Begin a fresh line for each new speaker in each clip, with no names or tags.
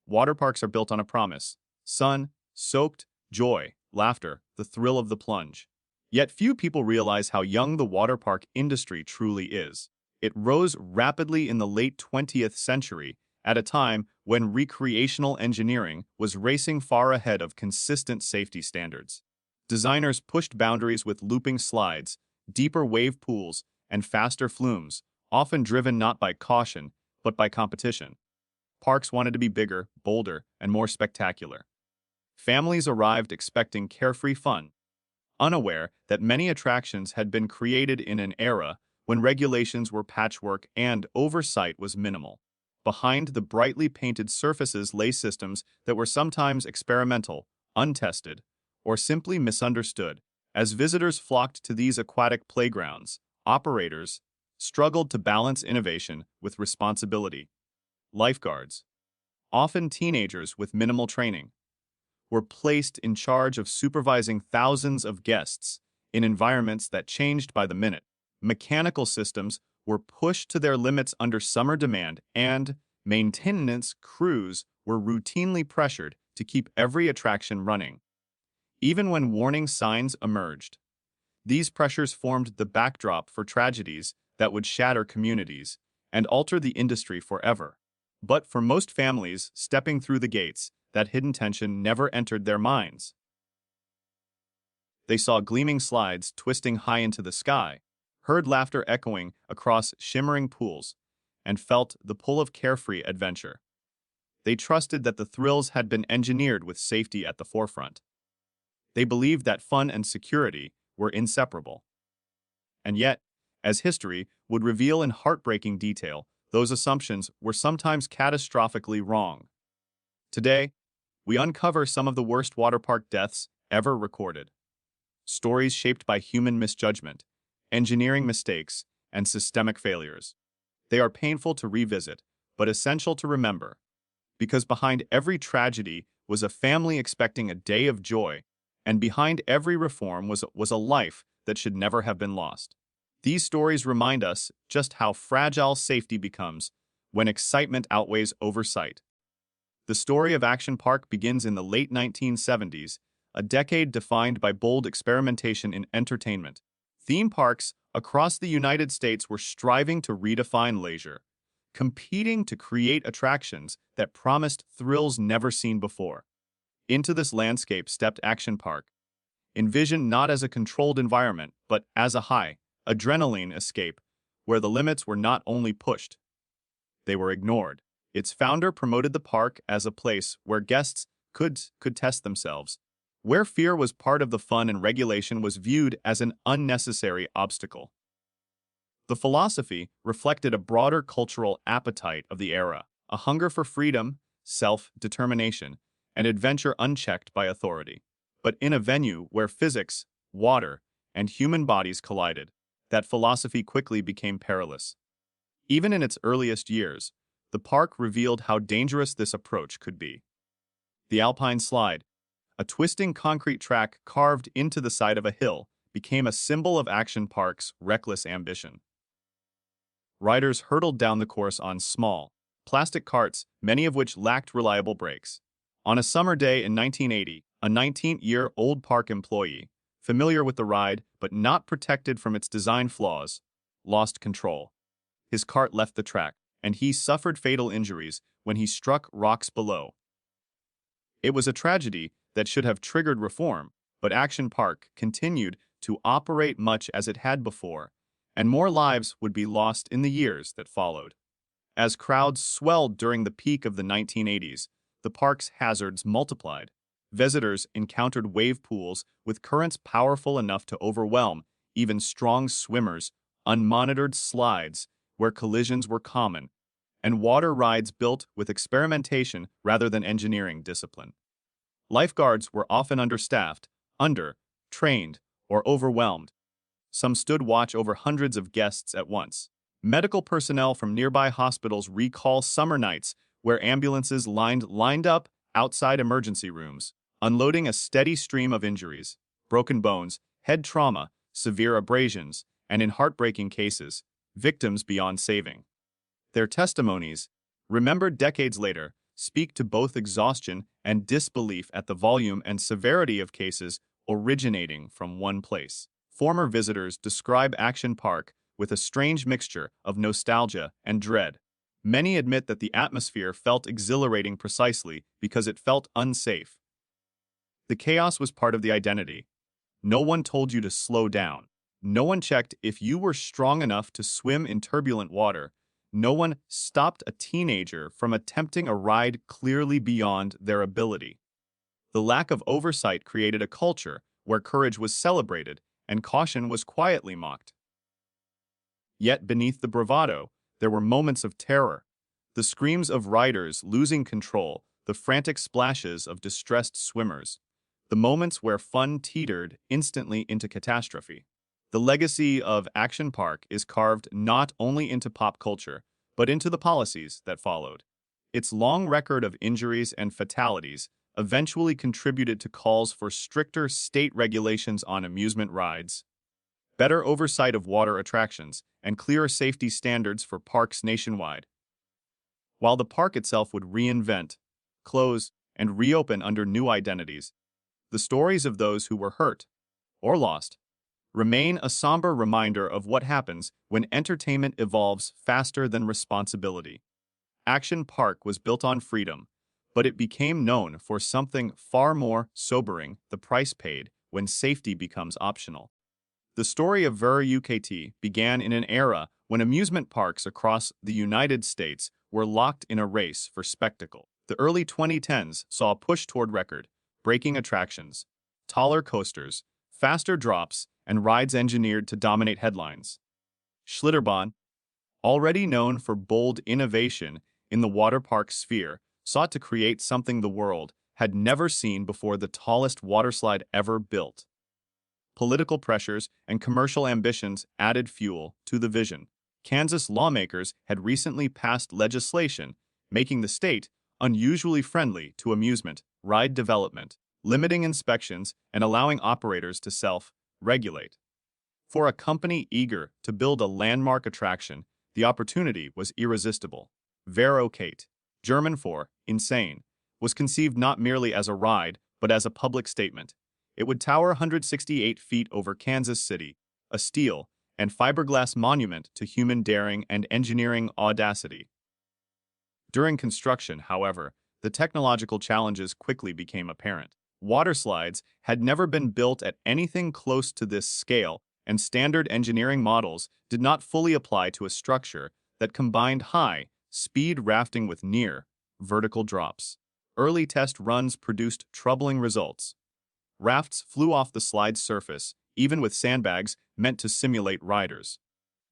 Water parks are built on a promise: sun, soaked, joy, laughter, the thrill of the plunge. Yet few people realize how young the water park industry truly is. It rose rapidly in the late 20th century, at a time when recreational engineering was racing far ahead of consistent safety standards. Designers pushed boundaries with looping slides, deeper wave pools, and faster flumes, often driven not by caution, but by competition. Parks wanted to be bigger, bolder, and more spectacular. Families arrived expecting carefree fun, unaware that many attractions had been created in an era when regulations were patchwork and oversight was minimal. Behind the brightly painted surfaces lay systems that were sometimes experimental, untested, or simply misunderstood. As visitors flocked to these aquatic playgrounds, operators struggled to balance innovation with responsibility. Lifeguards, often teenagers with minimal training, were placed in charge of supervising thousands of guests in environments that changed by the minute. Mechanical systems were pushed to their limits under summer demand, and maintenance crews were routinely pressured to keep every attraction running. Even when warning signs emerged, these pressures formed the backdrop for tragedies that would shatter communities and alter the industry forever. But for most families stepping through the gates, that hidden tension never entered their minds. They saw gleaming slides twisting high into the sky, heard laughter echoing across shimmering pools, and felt the pull of carefree adventure. They trusted that the thrills had been engineered with safety at the forefront. They believed that fun and security were inseparable. And yet, as history would reveal in heartbreaking detail, those assumptions were sometimes catastrophically wrong. Today, we uncover some of the worst water park deaths ever recorded. Stories shaped by human misjudgment, engineering mistakes, and systemic failures. They are painful to revisit, but essential to remember, because behind every tragedy was a family expecting a day of joy, and behind every reform was a life that should never have been lost. These stories remind us just how fragile safety becomes when excitement outweighs oversight. The story of Action Park begins in the late 1970s, a decade defined by bold experimentation in entertainment. Theme parks across the United States were striving to redefine leisure, competing to create attractions that promised thrills never seen before. Into this landscape stepped Action Park, envisioned not as a controlled environment, but as a high, adrenaline escape where the limits were not only pushed, they were ignored. Its founder promoted the park as a place where guests could test themselves, where fear was part of the fun and regulation was viewed as an unnecessary obstacle. The philosophy reflected a broader cultural appetite of the era, a hunger for freedom, self-determination, and adventure unchecked by authority. But in a venue where physics, water, and human bodies collided, that philosophy quickly became perilous. Even in its earliest years, the park revealed how dangerous this approach could be. The Alpine Slide, a twisting concrete track carved into the side of a hill, became a symbol of Action Park's reckless ambition. Riders hurtled down the course on small, plastic carts, many of which lacked reliable brakes. On a summer day in 1980, a 19-year-old park employee, familiar with the ride but not protected from its design flaws, lost control. His cart left the track, and he suffered fatal injuries when he struck rocks below. It was a tragedy that should have triggered reform, but Action Park continued to operate much as it had before, and more lives would be lost in the years that followed. As crowds swelled during the peak of the 1980s, the park's hazards multiplied. Visitors encountered wave pools with currents powerful enough to overwhelm even strong swimmers, unmonitored slides where collisions were common, and water rides built with experimentation rather than engineering discipline. Lifeguards were often understaffed, under-trained, or overwhelmed. Some stood watch over hundreds of guests at once. Medical personnel from nearby hospitals recall summer nights where ambulances lined up outside emergency rooms, unloading a steady stream of injuries, broken bones, head trauma, severe abrasions, and in heartbreaking cases, victims beyond saving. Their testimonies, remembered decades later, speak to both exhaustion and disbelief at the volume and severity of cases originating from one place. Former visitors describe Action Park with a strange mixture of nostalgia and dread. Many admit that the atmosphere felt exhilarating precisely because it felt unsafe. The chaos was part of the identity. No one told you to slow down. No one checked if you were strong enough to swim in turbulent water. No one stopped a teenager from attempting a ride clearly beyond their ability. The lack of oversight created a culture where courage was celebrated and caution was quietly mocked. Yet beneath the bravado, there were moments of terror. The screams of riders losing control, the frantic splashes of distressed swimmers, the moments where fun teetered instantly into catastrophe. The legacy of Action Park is carved not only into pop culture, but into the policies that followed. Its long record of injuries and fatalities eventually contributed to calls for stricter state regulations on amusement rides, better oversight of water attractions, and clearer safety standards for parks nationwide. While the park itself would reinvent, close, and reopen under new identities, the stories of those who were hurt or lost remain a somber reminder of what happens when entertainment evolves faster than responsibility. Action Park was built on freedom, but it became known for something far more sobering: the price paid when safety becomes optional. The story of Verrückt began in an era when amusement parks across the United States were locked in a race for spectacle. The early 2010s saw a push toward record-breaking attractions, taller coasters, faster drops, and rides engineered to dominate headlines. Schlitterbahn, already known for bold innovation in the waterpark sphere, sought to create something the world had never seen before: the tallest waterslide ever built. Political pressures and commercial ambitions added fuel to the vision. Kansas lawmakers had recently passed legislation making the state unusually friendly to amusement ride development, limiting inspections and allowing operators to self-regulate. For a company eager to build a landmark attraction, the opportunity was irresistible. Verrückt, German for insane, was conceived not merely as a ride, but as a public statement. It would tower 168 feet over Kansas City, a steel and fiberglass monument to human daring and engineering audacity. During construction, however, the technological challenges quickly became apparent. Waterslides had never been built at anything close to this scale, and standard engineering models did not fully apply to a structure that combined high-speed rafting with near-vertical drops. Early test runs produced troubling results. Rafts flew off the slide's surface, even with sandbags meant to simulate riders.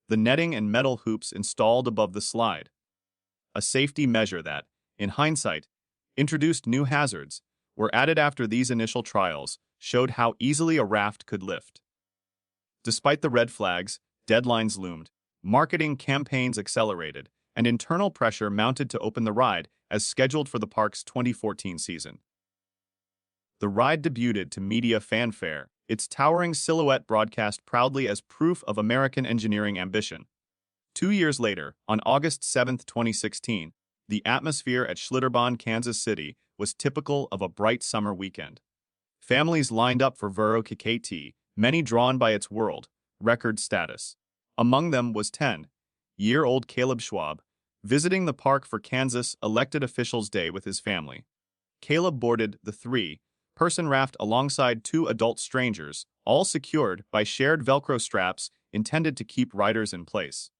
The netting and metal hoops installed above the slide, a safety measure that, in hindsight, introduced new hazards, were added after these initial trials showed how easily a raft could lift. Despite the red flags, deadlines loomed, marketing campaigns accelerated, and internal pressure mounted to open the ride as scheduled for the park's 2014 season. The ride debuted to media fanfare, its towering silhouette broadcast proudly as proof of American engineering ambition. 2 years later, on August 7, 2016, the atmosphere at Schlitterbahn, Kansas City, was typical of a bright summer weekend. Families lined up for Verrückt, many drawn by its world record status. Among them was 10-year-old Caleb Schwab, visiting the park for Kansas Elected Officials Day with his family. Caleb boarded the three-person raft alongside two adult strangers, all secured by shared Velcro straps intended to keep riders in place.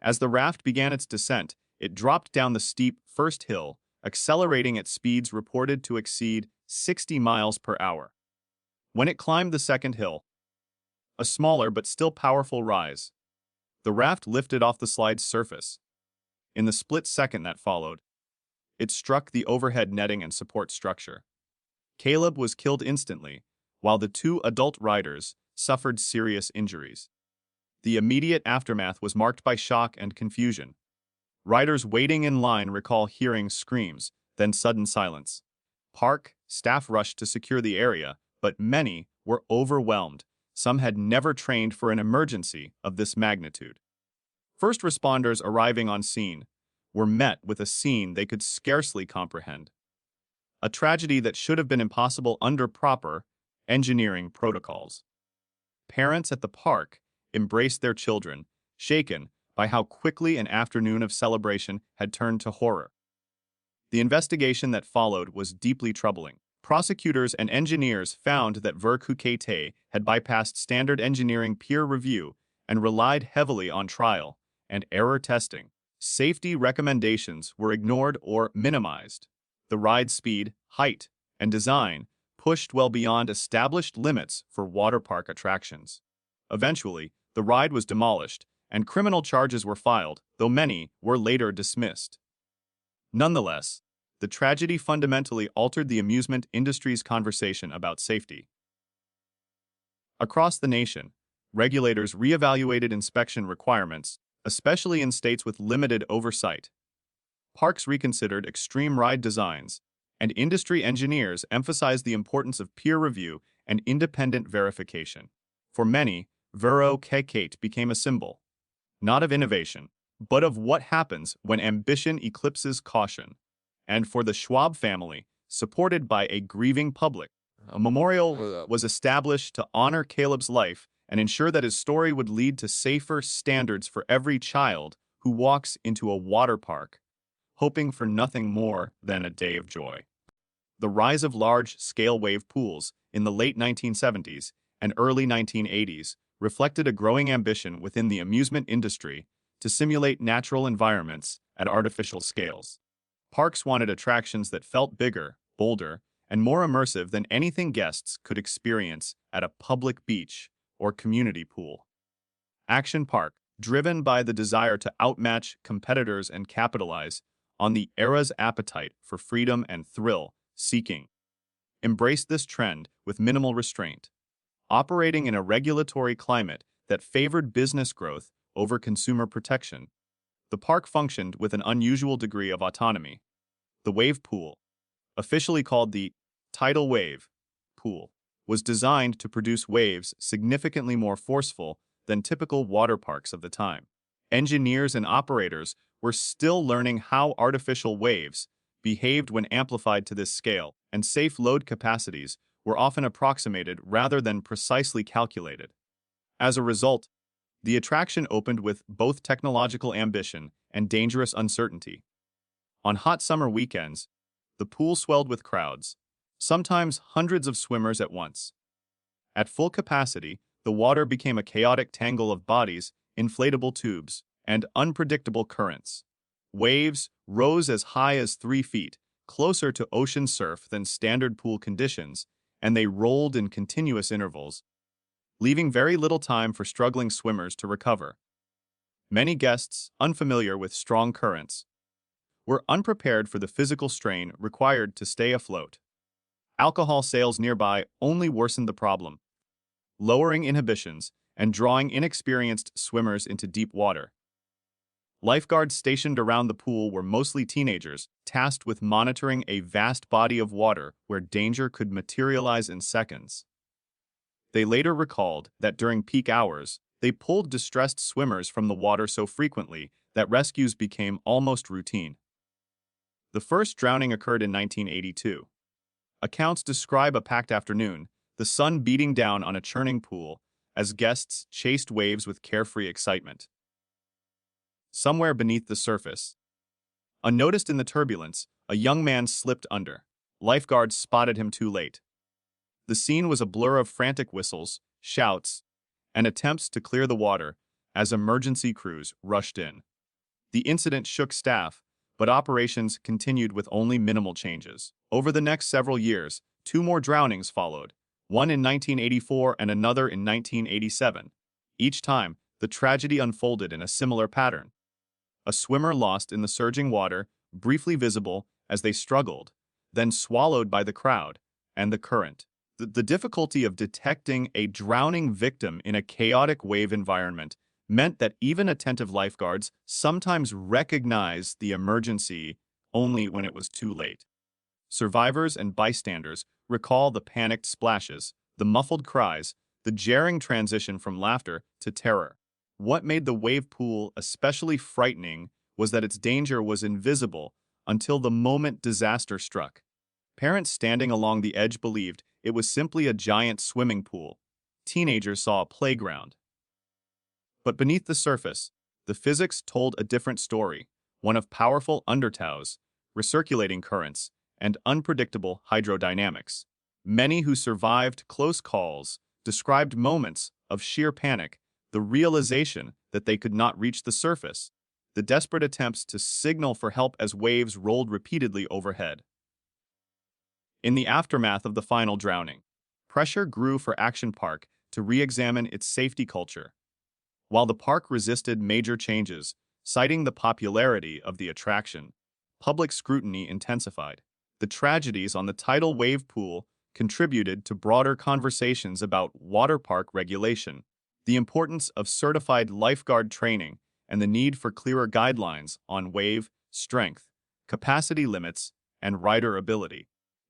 As the raft began its descent, it dropped down the steep first hill, accelerating at speeds reported to exceed 60 miles per hour. When it climbed the second hill, a smaller but still powerful rise, the raft lifted off the slide's surface. In the split second that followed, it struck the overhead netting and support structure. Caleb was killed instantly, while the two adult riders suffered serious injuries. The immediate aftermath was marked by shock and confusion. Riders waiting in line recall hearing screams, then sudden silence. Park staff rushed to secure the area, but many were overwhelmed. Some had never trained for an emergency of this magnitude. First responders arriving on scene were met with a scene they could scarcely comprehend. A tragedy that should have been impossible under proper engineering protocols. Parents at the park embraced their children, shaken by how quickly an afternoon of celebration had turned to horror. The investigation that followed was deeply troubling. Prosecutors and engineers found that Verrückt had bypassed standard engineering peer review and relied heavily on trial and error testing. Safety recommendations were ignored or minimized. The ride's speed, height, and design pushed well beyond established limits for water park attractions. Eventually, the ride was demolished, and criminal charges were filed, though many were later dismissed. Nonetheless, the tragedy fundamentally altered the amusement industry's conversation about safety. Across the nation, regulators reevaluated inspection requirements, especially in states with limited oversight. Parks reconsidered extreme ride designs, and industry engineers emphasized the importance of peer review and independent verification. For many, Verrückt became a symbol, not of innovation, but of what happens when ambition eclipses caution. And for the Schwab family, supported by a grieving public, a memorial was established to honor Caleb's life and ensure that his story would lead to safer standards for every child who walks into a water park, hoping for nothing more than a day of joy. The rise of large-scale wave pools in the late 1970s and early 1980s reflected a growing ambition within the amusement industry to simulate natural environments at artificial scales. Parks wanted attractions that felt bigger, bolder, and more immersive than anything guests could experience at a public beach or community pool. Action Park, driven by the desire to outmatch competitors and capitalize on the era's appetite for freedom and thrill-seeking, embraced this trend with minimal restraint, operating in a regulatory climate that favored business growth over consumer protection. The park functioned with an unusual degree of autonomy. The wave pool, officially called the tidal wave pool, was designed to produce waves significantly more forceful than typical water parks of the time. Engineers and operators were still learning how artificial waves behaved when amplified to this scale, and safe load capacities were often approximated rather than precisely calculated. As a result, the attraction opened with both technological ambition and dangerous uncertainty. On hot summer weekends, the pool swelled with crowds, sometimes hundreds of swimmers at once. At full capacity, the water became a chaotic tangle of bodies, inflatable tubes, and unpredictable currents. Waves rose as high as 3 feet, closer to ocean surf than standard pool conditions, and they rolled in continuous intervals, leaving very little time for struggling swimmers to recover. Many guests, unfamiliar with strong currents, were unprepared for the physical strain required to stay afloat. Alcohol sales nearby only worsened the problem, lowering inhibitions and drawing inexperienced swimmers into deep water. Lifeguards stationed around the pool were mostly teenagers, tasked with monitoring a vast body of water where danger could materialize in seconds. They later recalled that during peak hours, they pulled distressed swimmers from the water so frequently that rescues became almost routine. The first drowning occurred in 1982. Accounts describe a packed afternoon, the sun beating down on a churning pool, as guests chased waves with carefree excitement. Somewhere beneath the surface, unnoticed in the turbulence, a young man slipped under. Lifeguards spotted him too late. The scene was a blur of frantic whistles, shouts, and attempts to clear the water as emergency crews rushed in. The incident shook staff, but operations continued with only minimal changes. Over the next several years, 2 more drownings followed, one in 1984 and another in 1987. Each time, the tragedy unfolded in a similar pattern. A swimmer lost in the surging water, briefly visible as they struggled, then swallowed by the crowd and the current. The difficulty of detecting a drowning victim in a chaotic wave environment meant that even attentive lifeguards sometimes recognized the emergency only when it was too late. Survivors and bystanders recall the panicked splashes, the muffled cries, the jarring transition from laughter to terror. What made the wave pool especially frightening was that its danger was invisible until the moment disaster struck. Parents standing along the edge believed it was simply a giant swimming pool. Teenagers saw a playground. But beneath the surface, the physics told a different story, one of powerful undertows, recirculating currents, and unpredictable hydrodynamics. Many who survived close calls described moments of sheer panic, the realization that they could not reach the surface, the desperate attempts to signal for help as waves rolled repeatedly overhead. In the aftermath of the final drowning, pressure grew for Action Park to re-examine its safety culture. While the park resisted major changes, citing the popularity of the attraction, public scrutiny intensified. The tragedies on the tidal wave pool contributed to broader conversations about water park regulation, the importance of certified lifeguard training, and the need for clearer guidelines on wave strength, capacity limits, and rider ability.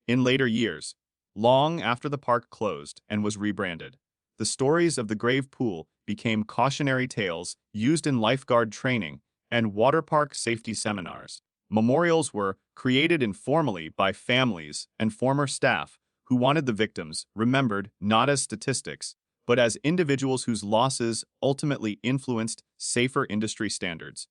In later years, long after the park closed and was rebranded, the stories of the grave pool became cautionary tales used in lifeguard training and water park safety seminars. Memorials were created informally by families and former staff who wanted the victims remembered not as statistics, but as individuals whose losses ultimately influenced safer industry standards.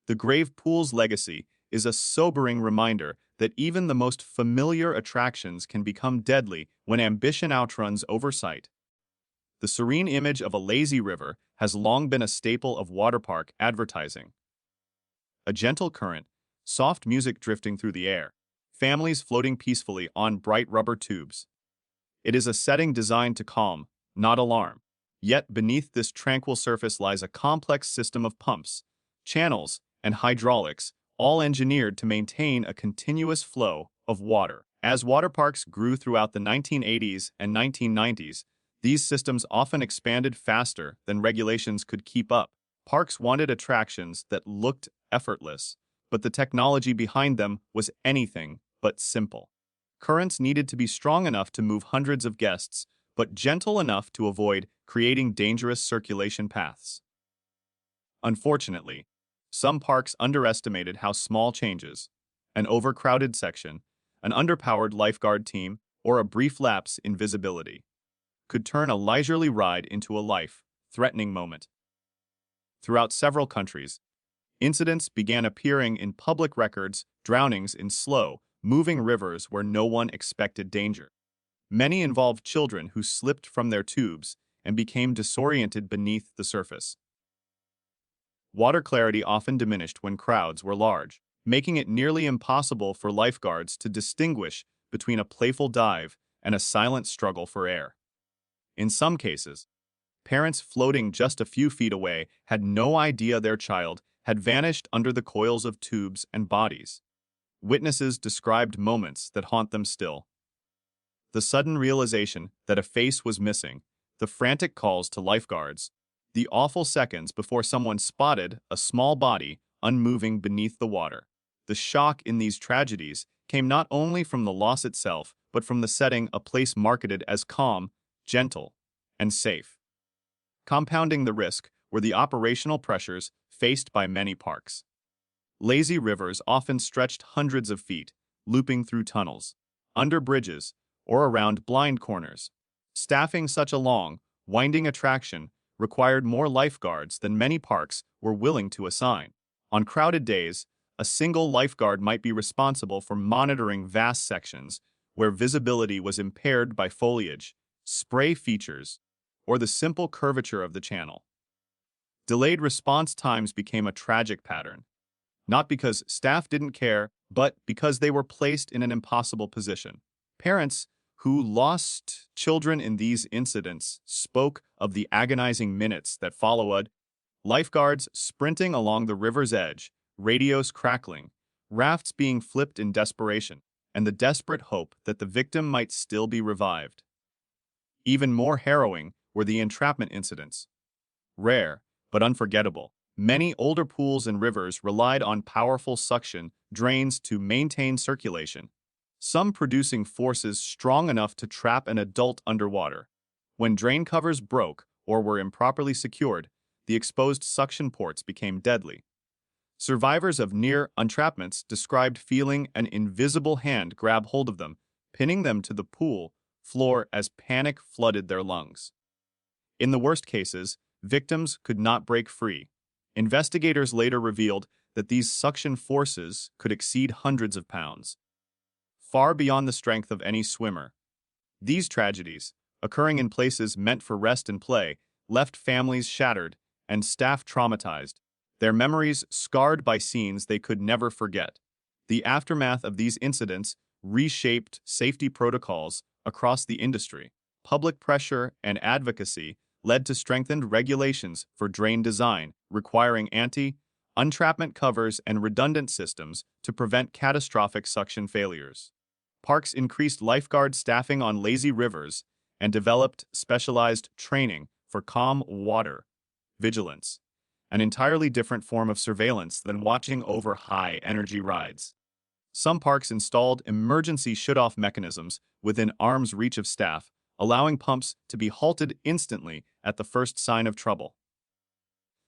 The grave pool's legacy is a sobering reminder that even the most familiar attractions can become deadly when ambition outruns oversight. The serene image of a lazy river has long been a staple of waterpark advertising. A gentle current, soft music drifting through the air, families floating peacefully on bright rubber tubes. It is a setting designed to calm, not alarm. Yet beneath this tranquil surface lies a complex system of pumps, channels, and hydraulics, all engineered to maintain a continuous flow of water. As water parks grew throughout the 1980s and 1990s, these systems often expanded faster than regulations could keep up. Parks wanted attractions that looked effortless, but the technology behind them was anything but simple. Currents needed to be strong enough to move hundreds of guests, but gentle enough to avoid creating dangerous circulation paths. Unfortunately, some parks underestimated how small changes, an overcrowded section, an underpowered lifeguard team, or a brief lapse in visibility, could turn a leisurely ride into a life-threatening moment. Throughout several countries, incidents began appearing in public records, drownings in slow, moving rivers where no one expected danger. Many involved children who slipped from their tubes and became disoriented beneath the surface. Water clarity often diminished when crowds were large, making it nearly impossible for lifeguards to distinguish between a playful dive and a silent struggle for air. In some cases, parents floating just a few feet away had no idea their child had vanished under the coils of tubes and bodies. Witnesses described moments that haunt them still. The sudden realization that a face was missing, the frantic calls to lifeguards, the awful seconds before someone spotted a small body unmoving beneath the water. The shock in these tragedies came not only from the loss itself, but from the setting a place marketed as calm, gentle, and safe. Compounding the risk were the operational pressures faced by many parks. Lazy rivers often stretched hundreds of feet, looping through tunnels, under bridges, or around blind corners. Staffing such a long, winding attraction required more lifeguards than many parks were willing to assign. On crowded days, a single lifeguard might be responsible for monitoring vast sections where visibility was impaired by foliage, spray features, or the simple curvature of the channel. Delayed response times became a tragic pattern, not because staff didn't care, but because they were placed in an impossible position. Parents who lost children in these incidents spoke of the agonizing minutes that followed, lifeguards sprinting along the river's edge, radios crackling, rafts being flipped in desperation, and the desperate hope that the victim might still be revived. Even more harrowing were the entrapment incidents. Rare, but unforgettable. Many older pools and rivers relied on powerful suction drains to maintain circulation, some producing forces strong enough to trap an adult underwater. When drain covers broke or were improperly secured, the exposed suction ports became deadly. Survivors of near entrapments described feeling an invisible hand grab hold of them, pinning them to the pool floor as panic flooded their lungs. In the worst cases, victims could not break free. Investigators later revealed that these suction forces could exceed hundreds of pounds, far beyond the strength of any swimmer. These tragedies, occurring in places meant for rest and play, left families shattered and staff traumatized, their memories scarred by scenes they could never forget. The aftermath of these incidents reshaped safety protocols across the industry. Public pressure and advocacy led to strengthened regulations for drain design, requiring anti-entrapment covers and redundant systems to prevent catastrophic suction failures. Parks increased lifeguard staffing on lazy rivers and developed specialized training for calm water vigilance, an entirely different form of surveillance than watching over high-energy rides. Some parks installed emergency shut-off mechanisms within arm's reach of staff, allowing pumps to be halted instantly at the first sign of trouble.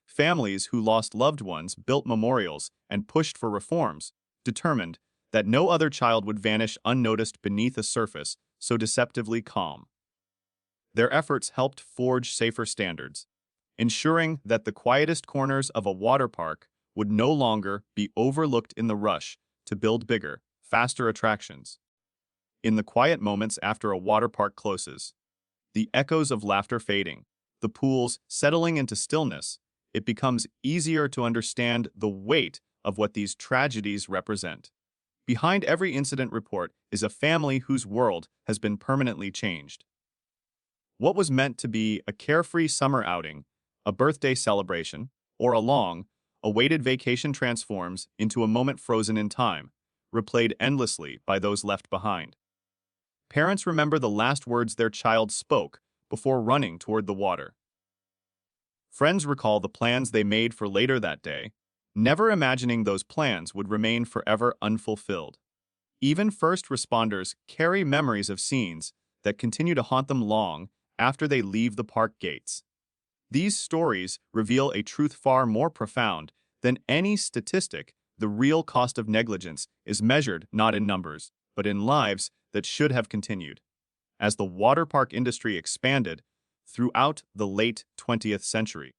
Families who lost loved ones built memorials and pushed for reforms, determined that no other child would vanish unnoticed beneath a surface so deceptively calm. Their efforts helped forge safer standards, ensuring that the quietest corners of a water park would no longer be overlooked in the rush to build bigger, faster attractions. In the quiet moments after a water park closes, the echoes of laughter fading, the pools settling into stillness, it becomes easier to understand the weight of what these tragedies represent. Behind every incident report is a family whose world has been permanently changed. What was meant to be a carefree summer outing, a birthday celebration, or a long, awaited vacation transforms into a moment frozen in time, replayed endlessly by those left behind. Parents remember the last words their child spoke before running toward the water. Friends recall the plans they made for later that day, never imagining those plans would remain forever unfulfilled. Even first responders carry memories of scenes that continue to haunt them long after they leave the park gates. These stories reveal a truth far more profound than any statistic. The real cost of negligence is measured not in numbers, but in lives that should have continued. As the water park industry expanded throughout the late 20th century,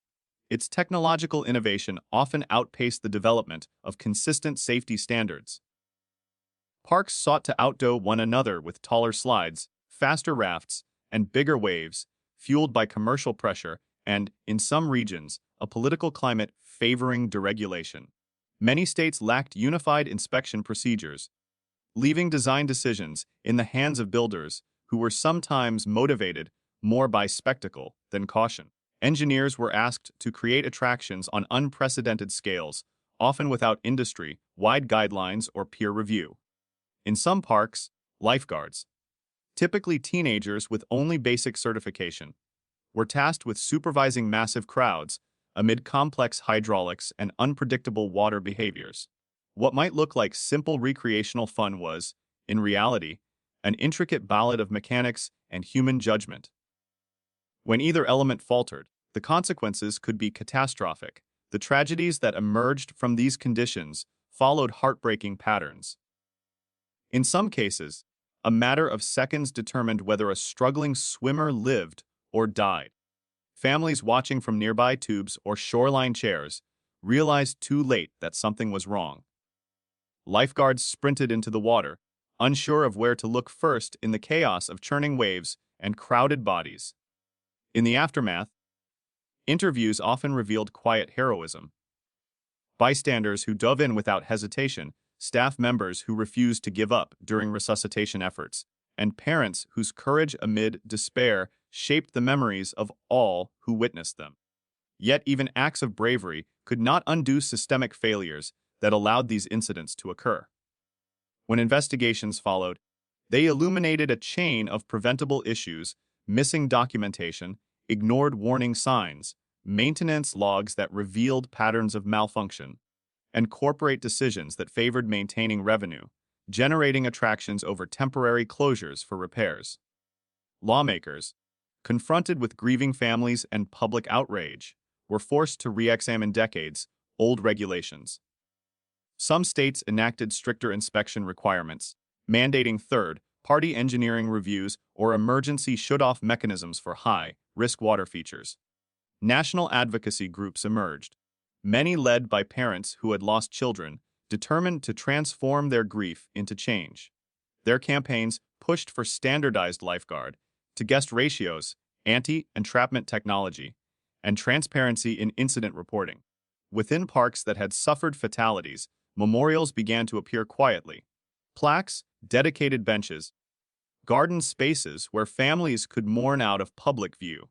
its technological innovation often outpaced the development of consistent safety standards. Parks sought to outdo one another with taller slides, faster rafts, and bigger waves, fueled by commercial pressure and, in some regions, a political climate favoring deregulation. Many states lacked unified inspection procedures, leaving design decisions in the hands of builders who were sometimes motivated more by spectacle than caution. Engineers were asked to create attractions on unprecedented scales, often without industry-wide guidelines or peer review. In some parks, lifeguards, typically teenagers with only basic certification, were tasked with supervising massive crowds amid complex hydraulics and unpredictable water behaviors. What might look like simple recreational fun was, in reality, an intricate ballad of mechanics and human judgment. When either element faltered, the consequences could be catastrophic. The tragedies that emerged from these conditions followed heartbreaking patterns. In some cases, a matter of seconds determined whether a struggling swimmer lived or died. Families watching from nearby tubes or shoreline chairs realized too late that something was wrong. Lifeguards sprinted into the water, unsure of where to look first in the chaos of churning waves and crowded bodies. In the aftermath, interviews often revealed quiet heroism. Bystanders who dove in without hesitation, staff members who refused to give up during resuscitation efforts, and parents whose courage amid despair shaped the memories of all who witnessed them. Yet even acts of bravery could not undo systemic failures that allowed these incidents to occur. When investigations followed, they illuminated a chain of preventable issues: missing documentation, ignored warning signs, maintenance logs that revealed patterns of malfunction, and corporate decisions that favored maintaining revenue, generating attractions over temporary closures for repairs. Lawmakers, confronted with grieving families and public outrage, were forced to re-examine decades-old regulations. Some states enacted stricter inspection requirements, mandating third-party engineering reviews or emergency shut-off mechanisms for high-risk water features. National advocacy groups emerged, many led by parents who had lost children, determined to transform their grief into change. Their campaigns pushed for standardized lifeguard to guest ratios, anti-entrapment technology, and transparency in incident reporting. Within parks that had suffered fatalities, memorials began to appear quietly. Plaques, dedicated benches, garden spaces where families could mourn out of public view.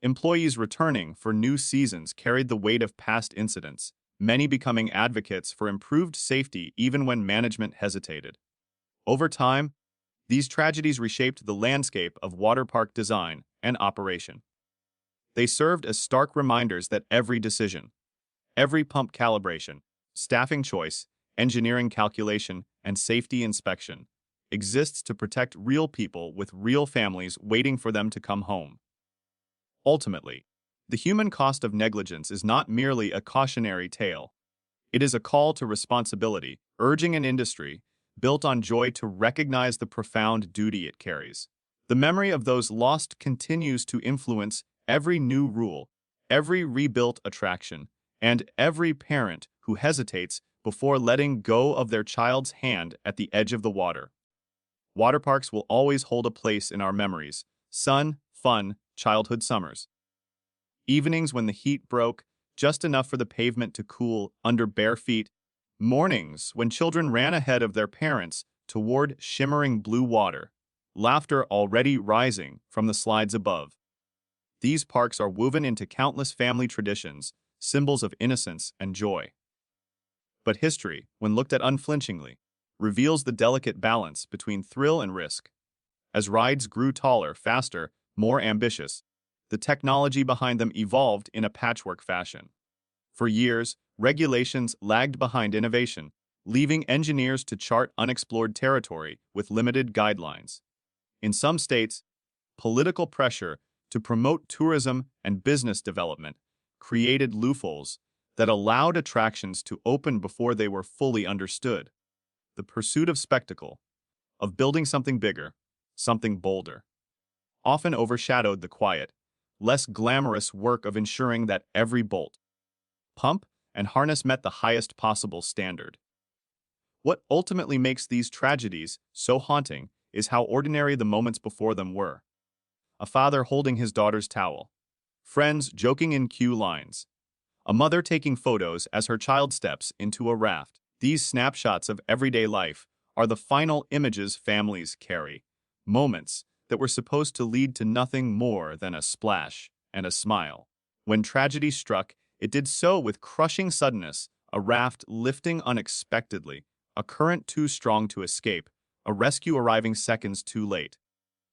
Employees returning for new seasons carried the weight of past incidents, many becoming advocates for improved safety even when management hesitated. Over time, these tragedies reshaped the landscape of water park design and operation. They served as stark reminders that every decision, every pump calibration, staffing choice, engineering calculation, and safety inspection exists to protect real people with real families waiting for them to come home. Ultimately, the human cost of negligence is not merely a cautionary tale. It is a call to responsibility, urging an industry built on joy to recognize the profound duty it carries. The memory of those lost continues to influence every new rule, every rebuilt attraction, and every parent who hesitates before letting go of their child's hand at the edge of the water. Water parks will always hold a place in our memories. Sun, fun, childhood summers. Evenings when the heat broke, just enough for the pavement to cool under bare feet. Mornings when children ran ahead of their parents toward shimmering blue water, laughter already rising from the slides above. These parks are woven into countless family traditions, symbols of innocence and joy. But history, when looked at unflinchingly, reveals the delicate balance between thrill and risk. As rides grew taller, faster, more ambitious, the technology behind them evolved in a patchwork fashion. For years, regulations lagged behind innovation, leaving engineers to chart unexplored territory with limited guidelines. In some states, political pressure to promote tourism and business development created loopholes that allowed attractions to open before they were fully understood. The pursuit of spectacle, of building something bigger, something bolder, often overshadowed the quiet, less glamorous work of ensuring that every bolt, pump, and harness met the highest possible standard. What ultimately makes these tragedies so haunting is how ordinary the moments before them were. A father holding his daughter's towel, friends joking in queue lines, a mother taking photos as her child steps into a raft. These snapshots of everyday life are the final images families carry, moments that were supposed to lead to nothing more than a splash and a smile. When tragedy struck, it did so with crushing suddenness, a raft lifting unexpectedly, a current too strong to escape, a rescue arriving seconds too late.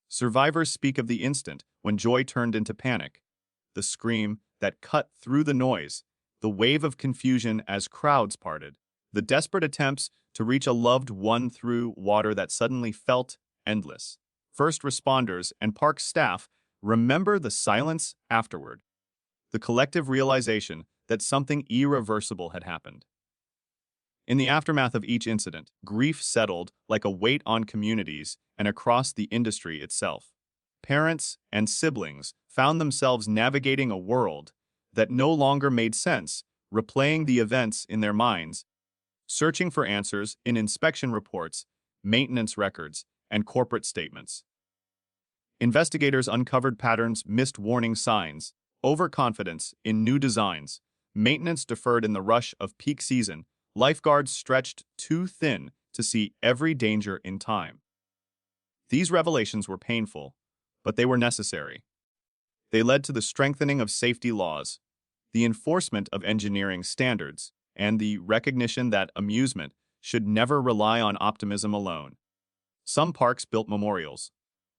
Survivors speak of the instant when joy turned into panic, the scream that cut through the noise, the wave of confusion as crowds parted, the desperate attempts to reach a loved one through water that suddenly felt endless. First responders and park staff remember the silence afterward, the collective realization that something irreversible had happened. In the aftermath of each incident, grief settled like a weight on communities and across the industry itself. Parents and siblings found themselves navigating a world that no longer made sense, replaying the events in their minds, searching for answers in inspection reports, maintenance records, and corporate statements. Investigators uncovered patterns, missed warning signs, overconfidence in new designs, maintenance deferred in the rush of peak season, lifeguards stretched too thin to see every danger in time. These revelations were painful, but they were necessary. They led to the strengthening of safety laws, the enforcement of engineering standards, and the recognition that amusement should never rely on optimism alone. Some parks built memorials,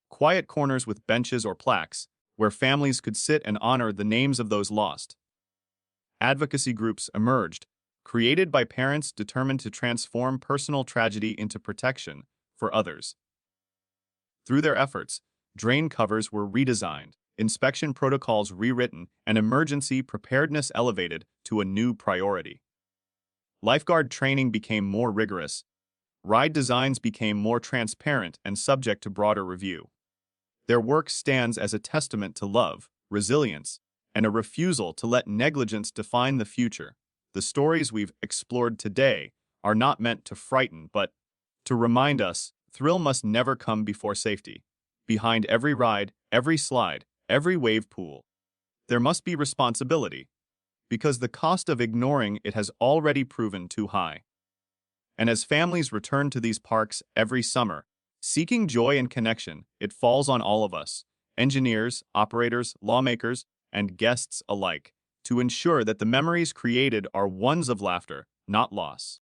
quiet corners with benches or plaques, where families could sit and honor the names of those lost. Advocacy groups emerged, created by parents determined to transform personal tragedy into protection for others. Through their efforts, drain covers were redesigned, inspection protocols rewritten, and emergency preparedness elevated to a new priority. Lifeguard training became more rigorous. Ride designs became more transparent and subject to broader review. Their work stands as a testament to love, resilience, and a refusal to let negligence define the future. The stories we've explored today are not meant to frighten, but to remind us thrill must never come before safety. Behind every ride, every slide, every wave pool, there must be responsibility, because the cost of ignoring it has already proven too high. And as families return to these parks every summer, seeking joy and connection, it falls on all of us, engineers, operators, lawmakers, and guests alike, to ensure that the memories created are ones of laughter, not loss.